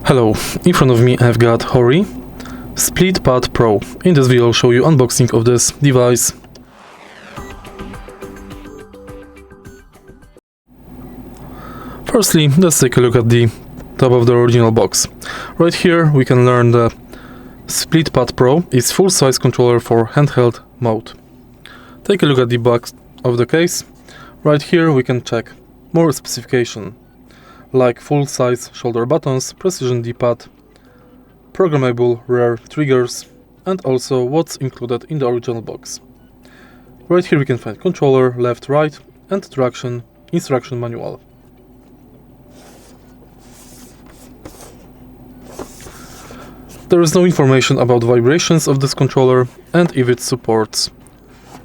Hello, in front of me I've got HORI Split Pad Pro. In this video I'll show you unboxing of this device. Firstly, let's take a look at the top of the original box. Right here we can learn the Split Pad Pro is full-size controller for handheld mode. Take a look at the back of the case. Right here we can check more specification, like full-size shoulder buttons, precision D-pad, programmable rear triggers, and also what's included in the original box. Right here we can find controller, left, right, and traction instruction manual. There is no information about vibrations of this controller and if it supports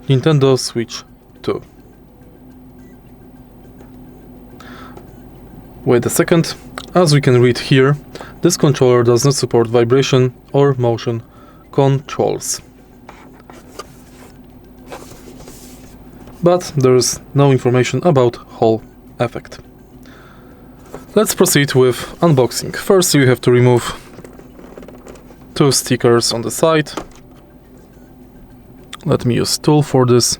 Nintendo Switch 2. Wait a second, as we can read here, this controller does not support vibration or motion controls. But there is no information about Hall effect. Let's proceed with unboxing. First you have to remove two stickers on the side. Let me use tool for this.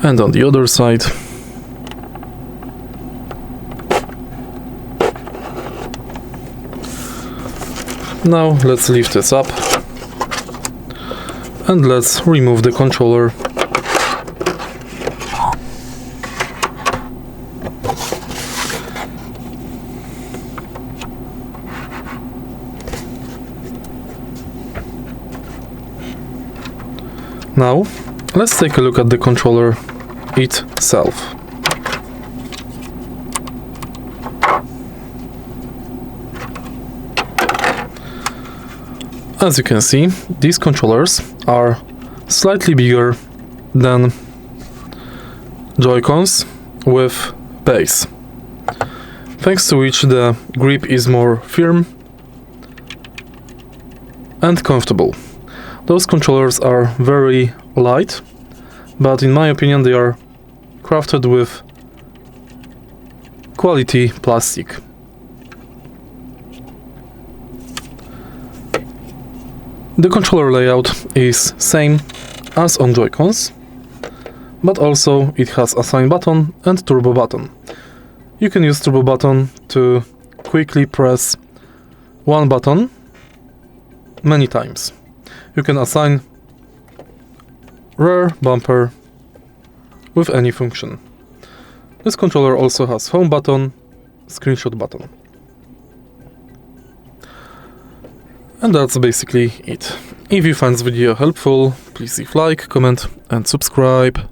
And on the other side. Now let's lift this up and let's remove the controller. Now let's take a look at the controller itself. As you can see, these controllers are slightly bigger than Joy-Cons with base, thanks to which the grip is more firm and comfortable. Those controllers are very light, but in my opinion they are crafted with quality plastic. The controller layout is same as on Joy-Cons, but also it has assign button and turbo button. You can use turbo button to quickly press one button many times. You can assign rear bumper with any function. This controller also has home button, screenshot button. And that's basically it. If you find this video helpful, please leave like, comment and subscribe.